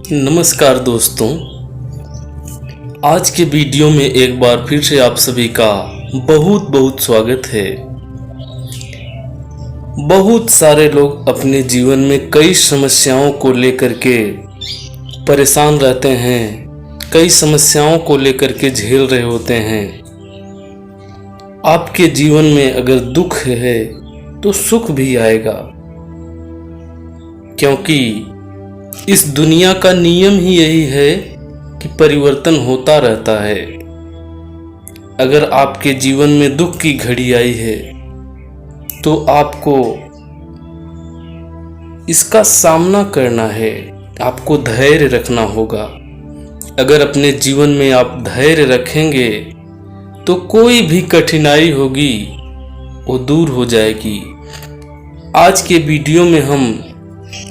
नमस्कार दोस्तों, आज के वीडियो में एक बार फिर से आप सभी का बहुत बहुत स्वागत है। बहुत सारे लोग अपने जीवन में कई समस्याओं को लेकर के परेशान रहते हैं, कई समस्याओं को लेकर के झेल रहे होते हैं। आपके जीवन में अगर दुख है तो सुख भी आएगा, क्योंकि इस दुनिया का नियम ही यही है कि परिवर्तन होता रहता है। अगर आपके जीवन में दुख की घड़ी आई है तो आपको इसका सामना करना है, आपको धैर्य रखना होगा। अगर अपने जीवन में आप धैर्य रखेंगे तो कोई भी कठिनाई होगी वो दूर हो जाएगी। आज के वीडियो में हम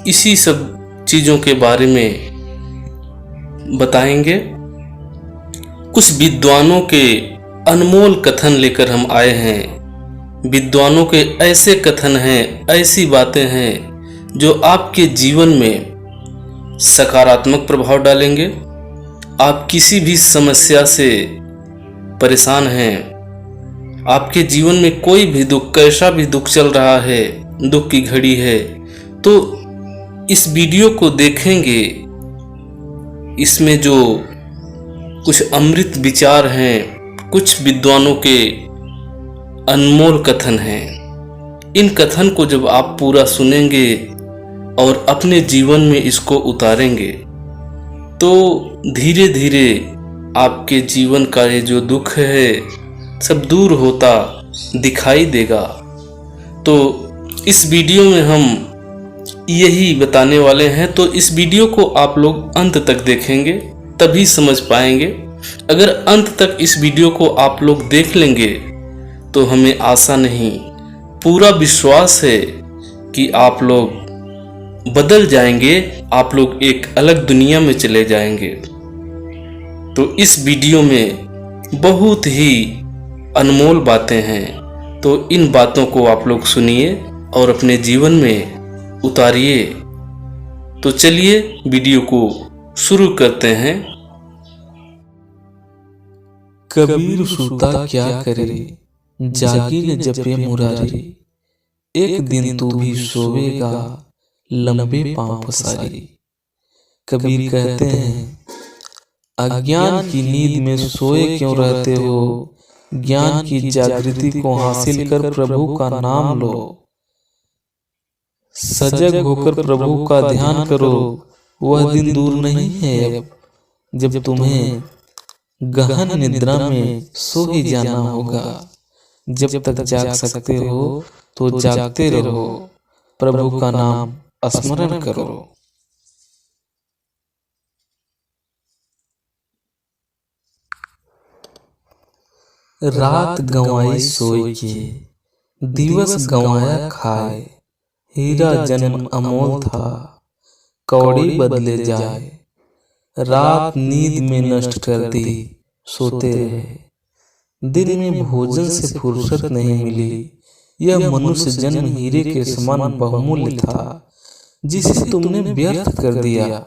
इसी सब चीज़ों के बारे में बताएंगे। कुछ विद्वानों के अनमोल कथन लेकर हम आए हैं। विद्वानों के ऐसे कथन हैं, ऐसी बातें हैं जो आपके जीवन में सकारात्मक प्रभाव डालेंगे। आप किसी भी समस्या से परेशान हैं, आपके जीवन में कोई भी दुख, कैसा भी दुख चल रहा है, दुख की घड़ी है, तो इस वीडियो को देखेंगे। इसमें जो कुछ अमृत विचार हैं, कुछ विद्वानों के अनमोल कथन हैं, इन कथन को जब आप पूरा सुनेंगे और अपने जीवन में इसको उतारेंगे तो धीरे धीरे आपके जीवन का ये जो दुख है सब दूर होता दिखाई देगा। तो इस वीडियो में हम यही बताने वाले हैं, तो इस वीडियो को आप लोग अंत तक देखेंगे तभी समझ पाएंगे। अगर अंत तक इस वीडियो को आप लोग देख लेंगे तो हमें आशा नहीं, पूरा विश्वास है कि आप लोग बदल जाएंगे, आप लोग एक अलग दुनिया में चले जाएंगे। तो इस वीडियो में बहुत ही अनमोल बातें हैं, तो इन बातों को आप लोग सुनिए और अपने जीवन में उतारिए। तो चलिए वीडियो को शुरू करते हैं। कबीर सूता क्या करे, जागी न जपे मुरारी। एक दिन तू भी सोवेगा, लंबे पांव पसारी। कबीर कहते हैं, अज्ञान की नींद में सोए क्यों रहते हो, ज्ञान की जागृति को हासिल कर प्रभु का नाम लो। सजग होकर प्रभु का ध्यान करो, वह दिन दूर नहीं है अब जब तुम्हें गहन निद्रा में सो ही जाना होगा। जब तक जाग सकते हो तो जागते रहो, प्रभु का नाम स्मरण करो। रात गंवाई सोई के, दिवस गंवाया खाए। हीरा जन्म अमोल था, कौड़ी बदले जाए। रात नींद में नष्ट कर दी, सोते रहे। दिन में भोजन से फुर्सत नहीं मिली। यह मनुष्य जन्म हीरे के समान बहुमूल्य था, जिसे तुमने व्यर्थ कर दिया।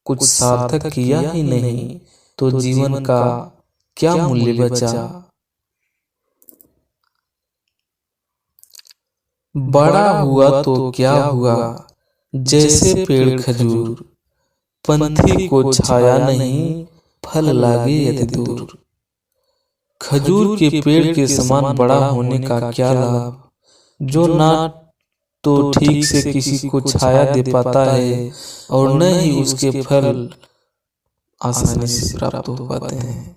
कुछ सार्थक किया ही नहीं, तो जीवन का क्या मूल्य बचा। बड़ा हुआ तो क्या हुआ, जैसे पेड़ खजूर। पंथी को छाया नहीं, फल लागे यदि दूर। खजूर के पेड़ के समान बड़ा होने का क्या लाभ, जो ना तो ठीक से किसी को छाया दे पाता है और न ही उसके फल आसानी से प्राप्त हो पाते हैं।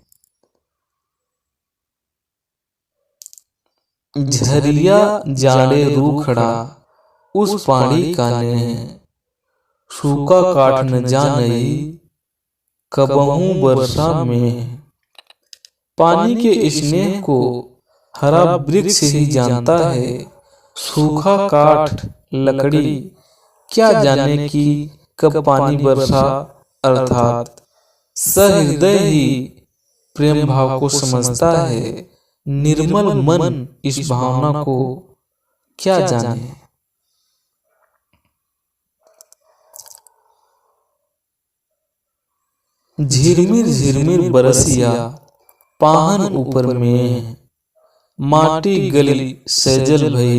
झरिया जाड़े रूखड़ा, उस पानी का नेह। सूखा काठ न जानई, कबहू वर्षा में। पानी के स्नेह को हरा वृक्ष ही जानता है, सूखा काठ लकड़ी क्या जाने कि कब पानी वर्षा। अर्थात सहृदय ही प्रेम भाव को समझता है, निर्मल मन इस भावना को क्या जाने। झिरमिर झिरमिर बरसिया पाहन ऊपर में, माटी गली सजल भई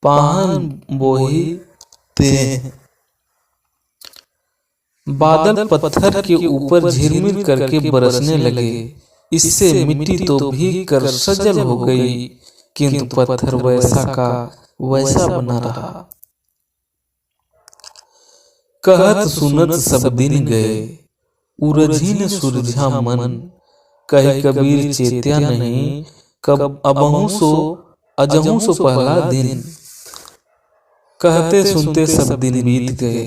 पाहन बोही ते। बादल पत्थर के ऊपर झिरमिर करके बरसने लगे। इससे मिट्टी तो भीग कर सजल हो गई, किंतु पत्थर वैसा का वैसा बना रहा। कहत सुनत सब दिन गए, उरझी न सुरझा मन। कहे कबीर चेत्या नहीं, कब अबहु सो अजहु सो पहला दिन। कहते सुनते सब दिन बीत गए,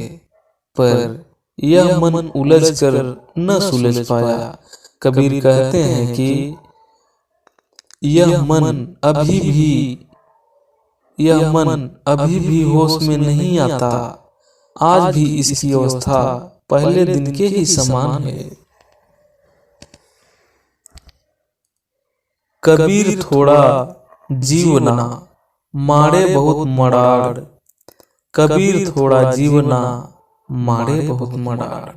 पर यह मन उलझ कर न सुलझ पाया। कबीर कहते हैं कि यह मन अभी भी होश में नहीं आता। आज भी इसकी अवस्था पहले दिन के ही समान है। कबीर थोड़ा जीवना मारे बहुत मड़ाड़। कबीर थोड़ा जीवना मारे बहुत मड़ाड़।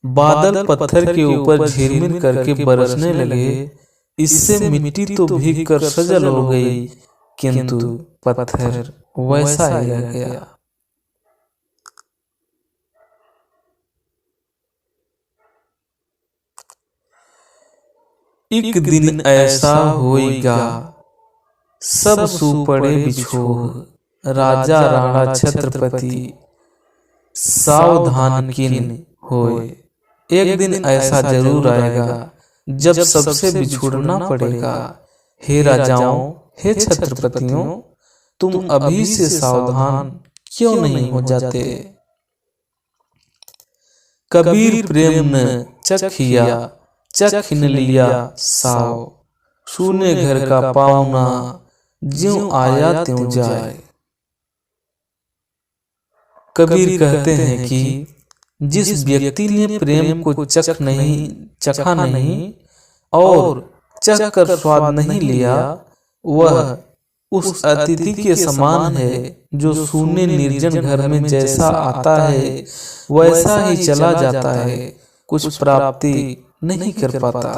बादल पत्थर के ऊपर झिरमिर करके बरसने लगे। इससे मिट्टी तो भीग कर सजल हो गई, किंतु पत्थर वैसा ही रह गया। एक दिन ऐसा होएगा, सब सू पड़े बिछोह। राजा राणा छत्रपति सावधान किन होए। एक दिन ऐसा जरूर आएगा जब सबसे बिछुड़ना पड़ेगा। हे राजाओं, हे छत्रपतियों, तुम अभी से सावधान क्यों नहीं हो जाते? कबीर प्रेम न चखिया, चख न लिया साव। सूने घर का पावना, ज्यों आया त्यों जाए। कबीर कहते हैं कि जिस व्यक्ति ने प्रेम को चखा नहीं और चख कर स्वाद नहीं लिया, वह उस अतिथि के समान है जो सूने निर्जन घर में जैसा आता है वैसा ही चला जाता है, कुछ प्राप्ति नहीं कर पाता।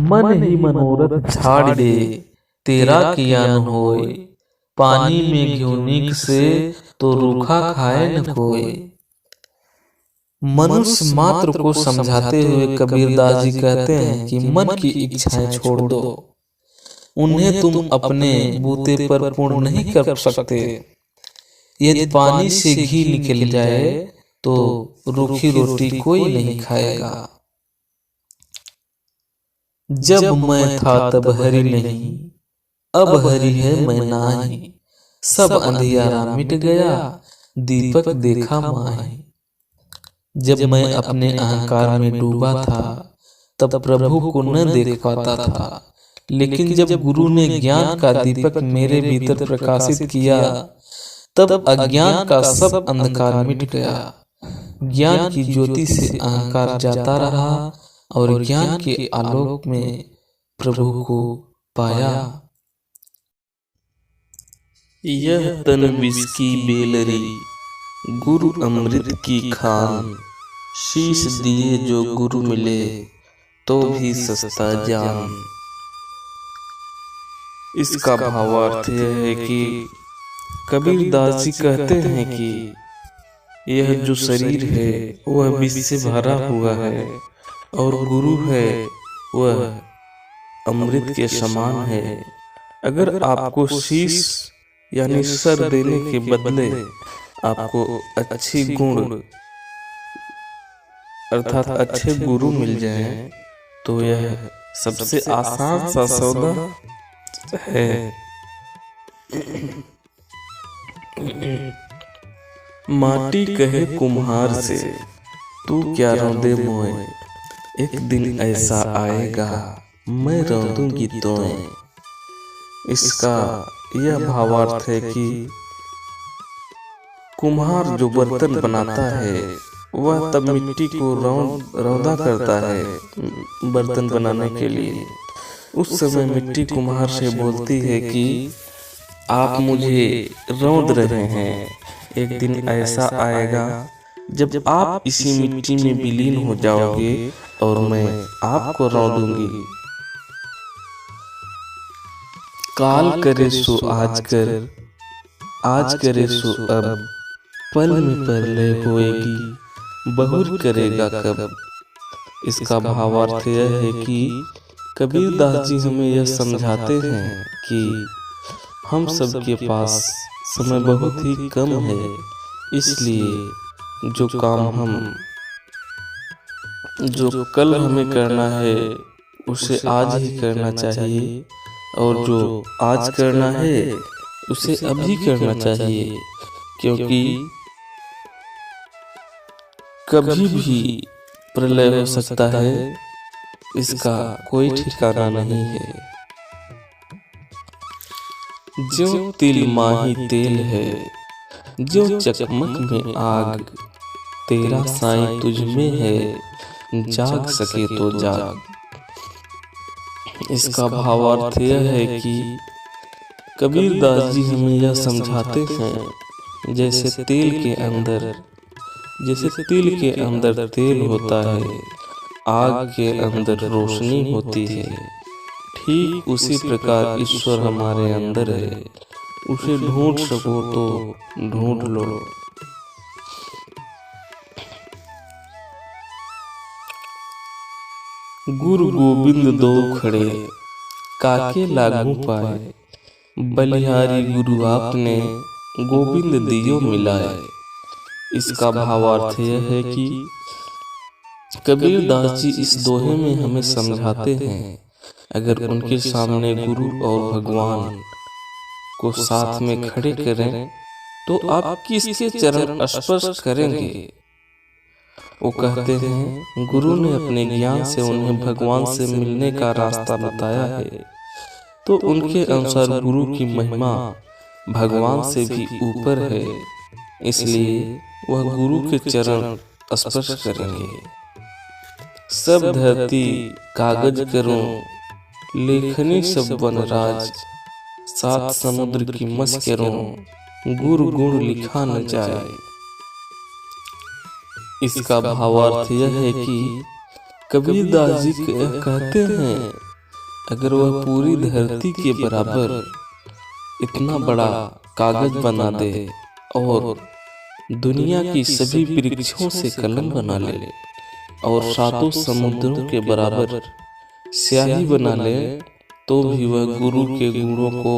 मन ही मनोरथ छाड़ दे, तेरा किया न होए। पानी में घ्यूनिक से तो रूखा खाए न कोई। मनुष्य मात्र को समझाते हुए कबीरदास जी कहते हैं कि मन की इच्छाएं छोड़ दो, उन्हें तुम अपने बूते पर पूर्ण नहीं कर सकते। यदि पानी से घी निकल जाए तो रूखी रोटी कोई नहीं खाएगा। जब मैं था तब हरि नहीं, अब हरि है मैं नाही। सब अंधियारा मिट गया, दीपक देखा माही। जब मैं अपने अहंकार में डूबा था तब प्रभु को न देख पाता था, लेकिन जब गुरु ने ज्ञान का दीपक मेरे भीतर प्रकाशित किया तब अज्ञान का सब अंधकार मिट गया। ज्ञान की ज्योति से अहंकार जाता रहा और ज्ञान के आलोक में प्रभु को पाया। यह तन विष की बेलरी, गुरु अमृत की खान। शीश दिए जो गुरु मिले तो भी सस्ता जान। इसका भावार्थ यह है कि कबीरदास जी कहते हैं कि यह जो शरीर है वह विष से भरा हुआ है और गुरु है वह अमृत के समान है। अगर आपको शीश यानी सर देने के बदले आपको अच्छी गुण अर्थात अच्छे गुरु मिल जाए तो यह सबसे आसान सा सौदा है। माटी कहे कुम्हार से, तू क्या रौंदे मोए। एक दिन ऐसा आएगा मैं रौंदूंगी तोए। इसका यह भावार्थ है कि कुम्हार जो बर्तन बनाता है वह तब मिट्टी को रौंदा करता है बर्तन बनाने के लिए। उस समय मिट्टी कुम्हार से बोलती है कि आप मुझे रौंद रहे हैं, एक दिन ऐसा आएगा जब आप इसी मिट्टी में विलीन हो जाओगे और मैं आपको रौंदूंगी। काल करे सो आज कर, आज करे सो अब, पल में प्रलय होएगी, बहुर करेगा कब। इसका भावार्थ यह है कि कबीर दास जी हमें यह समझाते हैं कि हम सबके पास समय बहुत ही कम है, इसलिए जो कल हमें करना है उसे आज ही करना चाहिए, और जो आज करना है उसे अभी करना चाहिए, क्योंकि कभी भी प्रलय हो सकता है, इसका कोई ठिकाना नहीं है। जो तिल माही तेल है, जो चकमक में आग, तेरा साईं तुझ में है, जाग सके तो जाग। इसका भावार्थ यह है कि कबीर दास जी हमें यह समझाते हैं जैसे तिल के अंदर तेल होता है, आग के अंदर रोशनी होती है, ठीक उसी प्रकार ईश्वर हमारे अंदर है। उसे ढूंढ सको तो ढूंढ लो। गुरु गोविंद दो खड़े, काके लागू पाए, बलिहारी गुरु आपने, गोविंद दियो मिलाए। इसका भावार्थ यह है कि कबीर दास जी इस दोहे में हमें समझाते हैं, अगर उनके सामने गुरु और भगवान को साथ में खड़े करें तो आप किसके चरण स्पर्श करेंगे। वो कहते हैं गुरु ने अपने ज्ञान से उन्हें भगवान से मिलने का रास्ता बताया है, तो उनके अनुसार गुरु की महिमा भगवान से भी ऊपर है, इसलिए वह गुरु के चरण स्पर्श करेंगे। सब धरती कागज करूं, लेखनी सब वनराज, सात समुद्र की मस करूं, गुरु गुण लिखा न जाए। इसका भावार्थ यह है कि कबीर दास जी कहते हैं, अगर वह पूरी धरती के बराबर इतना बड़ा कागज बना दे और दुनिया की सभी वृक्षों से कलम बना ले और सातों समुद्रों के बराबर स्याही बना ले, तो भी वह गुरु के गुणों को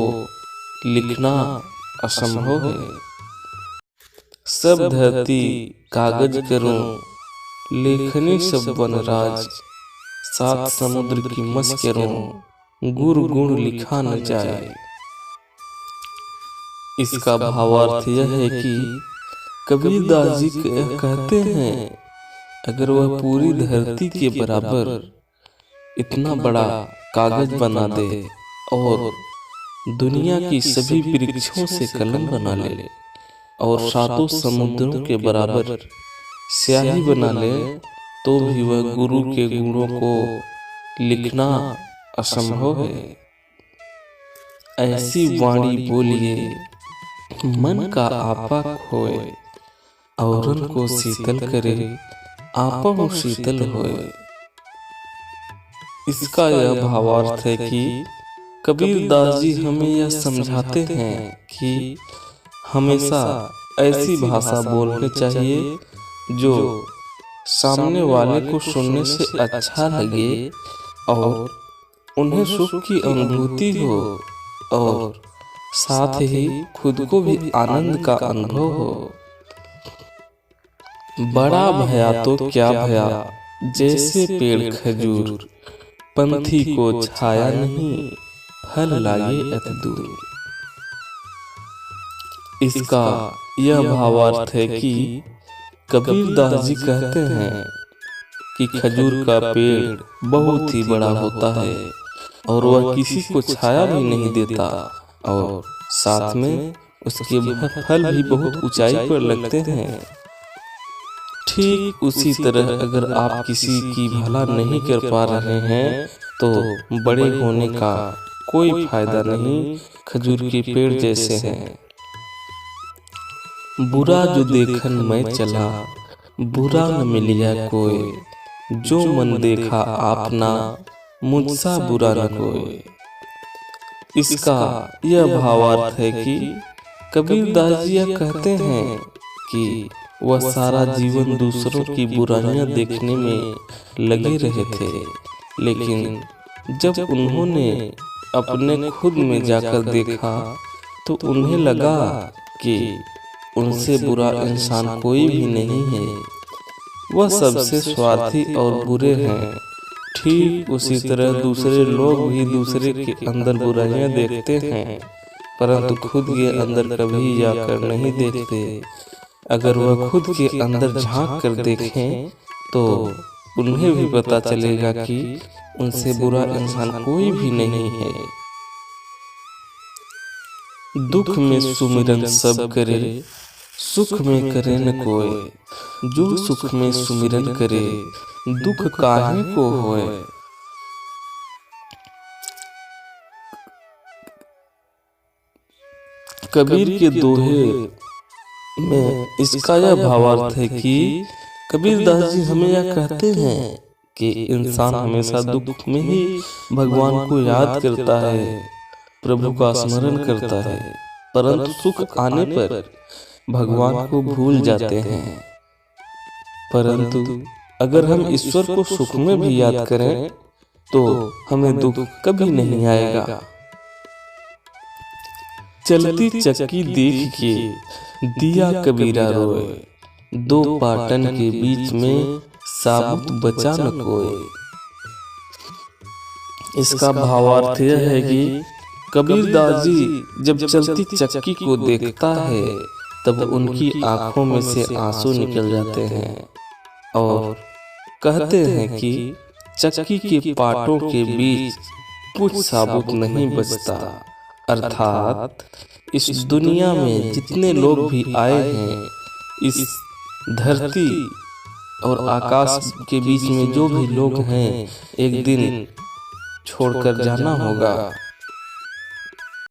लिखना असंभव है। सब धरती कागज करूं, लेखनी सब वनराज, सात समुद्र की मस करूं, गुरु गुण लिखा न जाए। इसका भावार्थ यह है कि कबीर दास जी कहते हैं, अगर वह पूरी धरती के बराबर इतना बड़ा कागज बना दे और दुनिया की सभी वृक्षों से कलम बना ले और सातों समुद्रों के बराबर स्याही बना ले, तो भी वह गुरु के गुणों को लिखना असंभव है। ऐसी वाणी बोलिए मन का आपा खोए, औरन को शीतल करे, आपा शीतल होए। इसका यह भावार्थ है कि कबीर दास जी हमें यह समझाते हैं कि हमेशा ऐसी भाषा बोलनी चाहिए जो सामने वाले को सुनने से अच्छा लगे और उन्हें सुख की अनुभूति हो, और साथ ही खुद को भी आनंद का अनुभव हो। बड़ा भया तो क्या भया, जैसे पेड़ खजूर, पंथी को छाया नहीं, फल लागे अति दूर। इसका यह भावार्थ है कि कबीर दास जी कहते हैं कि खजूर का पेड़ बहुत ही बड़ा होता है और वह किसी को छाया भी नहीं देता, और साथ में उसके फल भी बहुत ऊंचाई पर लगते हैं। ठीक उसी तरह अगर आप किसी की भला नहीं कर पा रहे हैं तो बड़े होने का कोई फायदा नहीं, खजूर के पेड़ जैसे हैं। बुरा जो देखन मैं चला, बुरा न मिलिया कोई, जो मन देखा आपना, मुझसा बुरा न कोई। इसका यह भावार्थ है कि कबीरदास जी यह कहते हैं कि वह सारा जीवन दूसरों की बुराइयां देखने में लगे रहे थे, लेकिन जब उन्होंने अपने खुद में जाकर देखा तो उन्हें लगा कि उनसे बुरा इंसान कोई भी नहीं है, वह सबसे स्वार्थी और बुरे हैं। ठीक उसी तरह दूसरे लोग भी दूसरे के अंदर बुराइयां देखते हैं, परंतु खुद के अंदर कभी जाकर नहीं देखते। अगर वह खुद के अंदर झांक कर देखें तो उन्हें भी पता चलेगा कि उनसे बुरा इंसान कोई भी नहीं है। दुख में सुमिरन सब करे, सुख में करे न कोई, जो सुख में सुमिरन करे, दुख काहे को होए। कबीर के दोहे में इसका यह भावार्थ है कि कबीरदास जी हमें यह कहते हैं कि इंसान हमेशा दुख में ही भगवान को याद करता है, प्रभु का स्मरण करता है, परंतु सुख आने पर भगवान को भूल जाते हैं। परंतु अगर हम ईश्वर को सुख में भी याद करें तो हमें दुख कभी नहीं आएगा। चलती चक्की देख के दिया कबीरा रोए, दो पाटन के बीच में साबुत बचा न कोई। इसका भावार्थ यह है कि कबीरदास जी जब चलती चक्की को देखता है तब उनकी आंखों में से आंसू निकल जाते हैं और कहते हैं कि चक्की के पाटों के बीच कुछ साबुत नहीं बचता। अर्थात इस दुनिया में जितने लोग भी आए हैं, इस धरती और आकाश के बीच में जो भी लोग हैं, एक दिन छोड़कर जाना होगा।